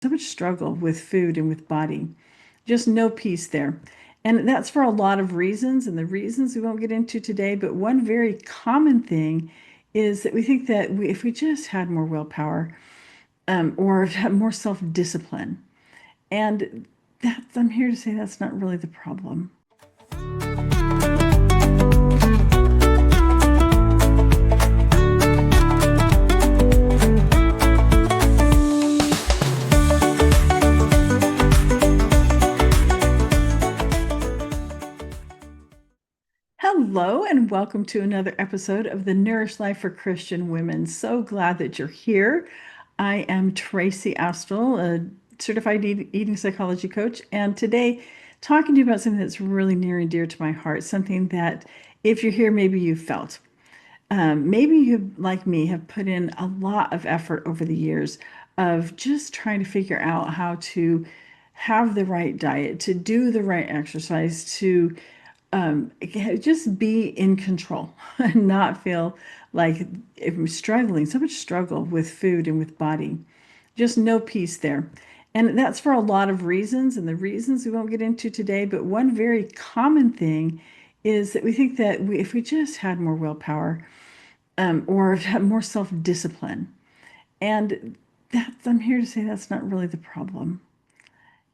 So much struggle with food and with body, just no peace there. And that's for a lot of reasons, and the reasons we won't get into today. But one very common thing is that we think that if we just had more willpower, or had more self-discipline, and I'm here to say that's not really the problem. Hello, and welcome to another episode of the Nourish Life for Christian Women. So glad that you're here. I am Tracy Astle, a certified eating psychology coach, and today talking to you about something that's really near and dear to my heart, something that if you're here, maybe you felt. Maybe you, like me, have put in a lot of effort over the years of just trying to figure out how to have the right diet, to do the right exercise, to just be in control and not feel like I'm struggling, so much struggle with food and with body, just no peace there. And that's for a lot of reasons, and the reasons we won't get into today. But one very common thing is that we think that if we just had more willpower, or had more self-discipline, and I'm here to say that's not really the problem.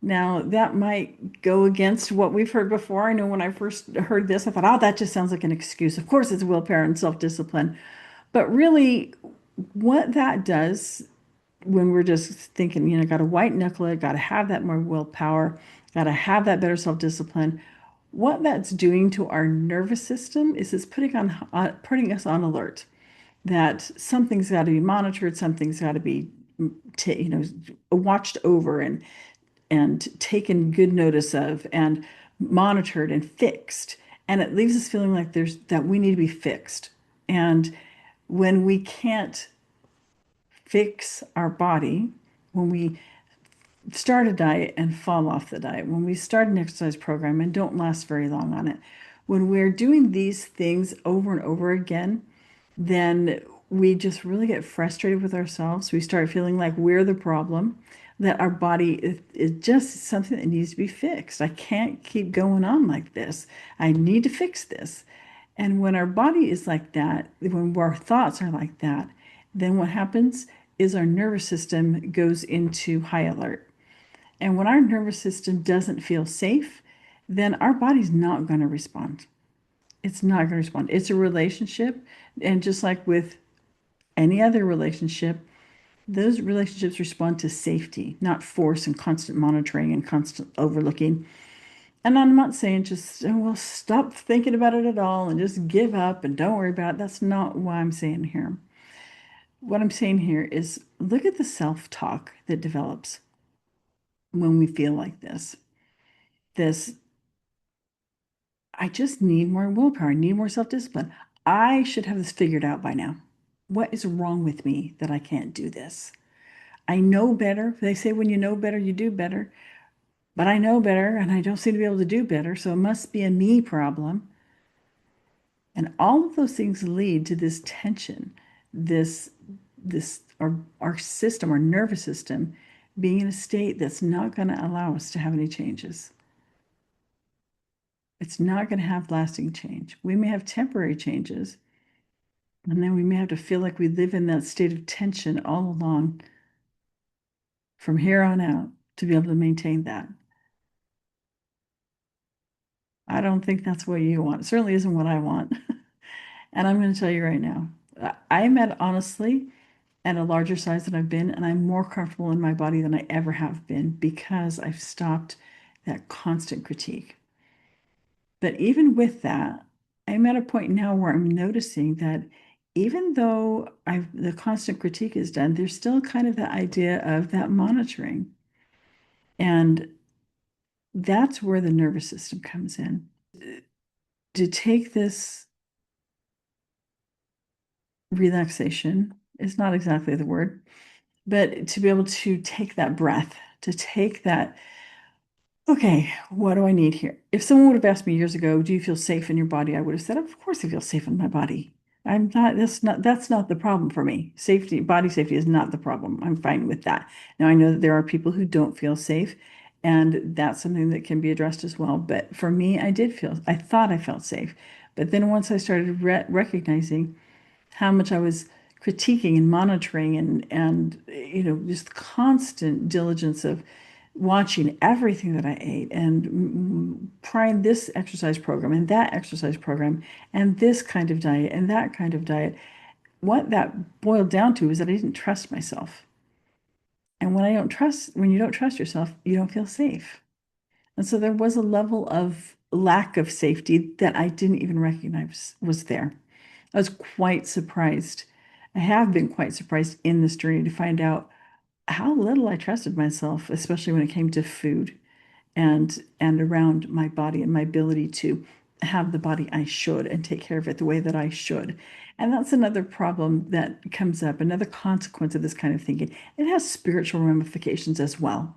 Now, that might go against what we've heard before. I know when I first heard this, I thought, oh, that just sounds like an excuse. Of course, it's willpower and self-discipline. But really, what that does when we're just thinking, got to white knuckle it, got to have that more willpower, got to have that better self-discipline, what that's doing to our nervous system is it's putting us on alert that something's got to be monitored, something's got to be, watched over and taken good notice of and monitored and fixed. And it leaves us feeling like there's that we need to be fixed. And when we can't fix our body, when we start a diet and fall off the diet, when we start an exercise program and don't last very long on it, when we're doing these things over and over again, then we just really get frustrated with ourselves. We start feeling like we're the problem, that our body is just something that needs to be fixed. I can't keep going on like this. I need to fix this. And when our body is like that, when our thoughts are like that, then what happens is our nervous system goes into high alert. And when our nervous system doesn't feel safe, then our body's not going to respond. It's not going to respond. It's a relationship. And just like with any other relationship, those relationships respond to safety, not force and constant monitoring and constant overlooking. And I'm not saying just, oh, well, stop thinking about it at all and just give up and don't worry about it. That's not what I'm saying here. What I'm saying here is look at the self-talk that develops when we feel like this. This, I just need more willpower. I need more self-discipline. I should have this figured out by now. What is wrong with me that I can't do this? I know better. They say when you know better, you do better. But I know better and I don't seem to be able to do better. So it must be a me problem. And all of those things lead to this tension, this, our system, our nervous system being in a state that's not going to allow us to have any changes. It's not going to have lasting change. We may have temporary changes, and then we may have to feel like we live in that state of tension all along from here on out to be able to maintain that. I don't think that's what you want. It certainly isn't what I want. And I'm going to tell you right now, I'm at honestly at a larger size than I've been, and I'm more comfortable in my body than I ever have been because I've stopped that constant critique. But even with that, I'm at a point now where I'm noticing that even though the constant critique is done, there's still kind of the idea of that monitoring. And that's where the nervous system comes in. To take this relaxation is not exactly the word, but to be able to take that breath, to take that, okay, what do I need here? If someone would have asked me years ago, do you feel safe in your body? I would have said, of course I feel safe in my body. That's not the problem for me. Safety, body safety is not the problem. I'm fine with that. Now I know that there are people who don't feel safe, and that's something that can be addressed as well. But for me, I thought I felt safe. But then once I started recognizing how much I was critiquing and monitoring and just constant diligence of watching everything that I ate and trying this exercise program and that exercise program and this kind of diet and that kind of diet. What that boiled down to is that I didn't trust myself. And when you don't trust yourself, you don't feel safe. And so there was a level of lack of safety that I didn't even recognize was there. I was quite surprised. I have been quite surprised in this journey to find out how little I trusted myself, especially when it came to food and around my body and my ability to have the body I should and take care of it the way that I should. And that's another problem that comes up, another consequence of this kind of thinking. It has spiritual ramifications as well.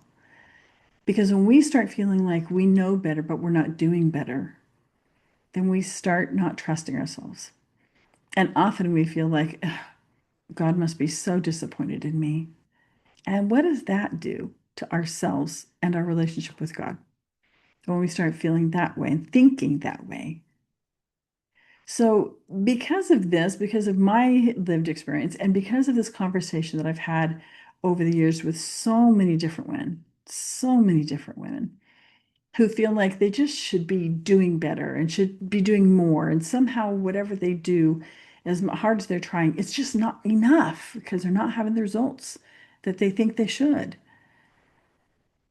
Because when we start feeling like we know better, but we're not doing better, then we start not trusting ourselves. And often we feel like, "Ugh, God must be so disappointed in me." And what does that do to ourselves and our relationship with God when we start feeling that way and thinking that way? So, because of this, because of my lived experience, and because of this conversation that I've had over the years with so many different women who feel like they just should be doing better and should be doing more, and somehow whatever they do, as hard as they're trying, it's just not enough because they're not having the results that they think they should.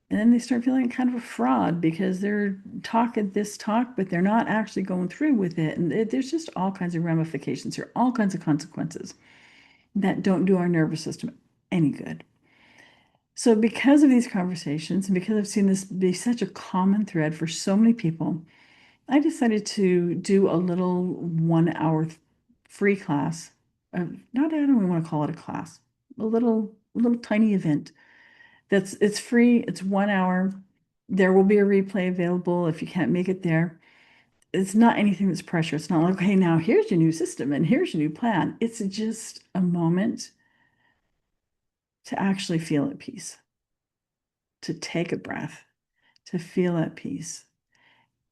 And then they start feeling like kind of a fraud because they're talking this talk, but they're not actually going through with it. And there's just all kinds of ramifications here, all kinds of consequences that don't do our nervous system any good. So, because of these conversations, and because I've seen this be such a common thread for so many people, I decided to do a little 1 hour free class. Not, I don't even want to call it a class, a little tiny event it's free. It's 1 hour. There will be a replay available if you can't make it there. It's not anything that's pressure. It's not like, okay, now here's your new system and here's your new plan. It's just a moment to actually feel at peace, to take a breath, to feel at peace,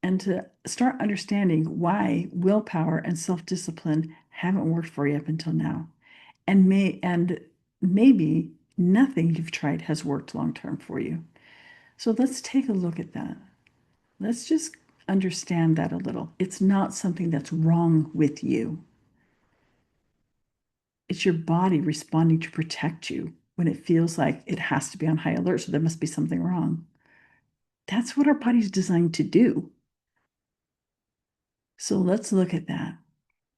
and to start understanding why willpower and self-discipline haven't worked for you up until now. And maybe nothing you've tried has worked long term for you. So let's take a look at that. Let's just understand that a little. It's not something that's wrong with you. It's your body responding to protect you when it feels like it has to be on high alert, so there must be something wrong. That's what our body's designed to do. So let's look at that.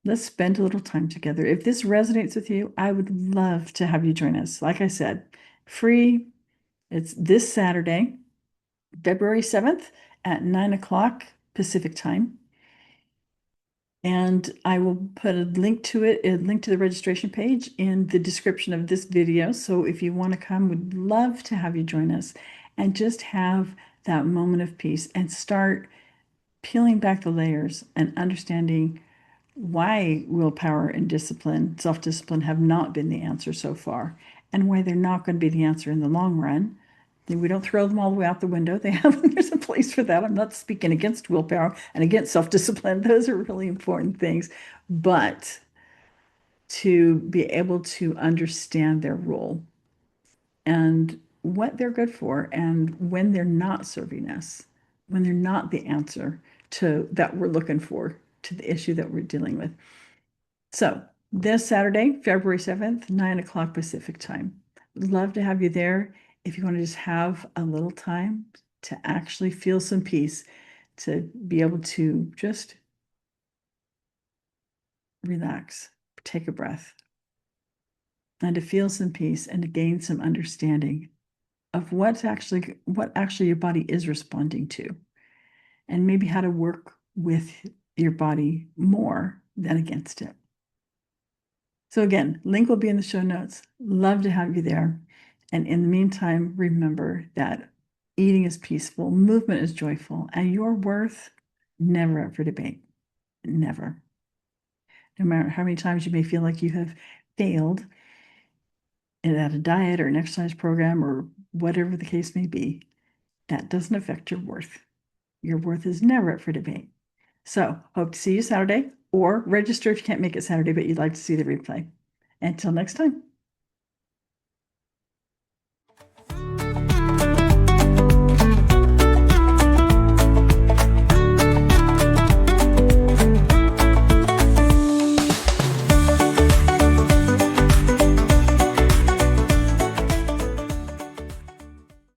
Let's spend a little time together. If this resonates with you, I would love to have you join us. Like I said, free. It's this Saturday, February 7th at 9 o'clock Pacific time. And I will put a link to it, a link to the registration page in the description of this video. So if you want to come, we'd love to have you join us and just have that moment of peace and start peeling back the layers and understanding why willpower and discipline, self-discipline, have not been the answer so far, and why they're not going to be the answer in the long run. We don't throw them all the way out the window. There's a place for that. I'm not speaking against willpower and against self-discipline. Those are really important things. But to be able to understand their role and what they're good for, and when they're not serving us, when they're not the answer to that we're looking for to the issue that we're dealing with. So this Saturday, February 7th, 9 o'clock Pacific time. Would love to have you there if you want to just have a little time to actually feel some peace, to be able to just relax, take a breath, and to feel some peace and to gain some understanding of what actually your body is responding to, and maybe how to work with your body more than against it. So again, link will be in the show notes. Love to have you there. And in the meantime, remember that eating is peaceful, movement is joyful, and your worth never up for debate. Never. No matter how many times you may feel like you have failed at a diet or an exercise program or whatever the case may be, that doesn't affect your worth. Your worth is never up for debate. So, hope to see you Saturday or register if you can't make it Saturday, but you'd like to see the replay. Until next time.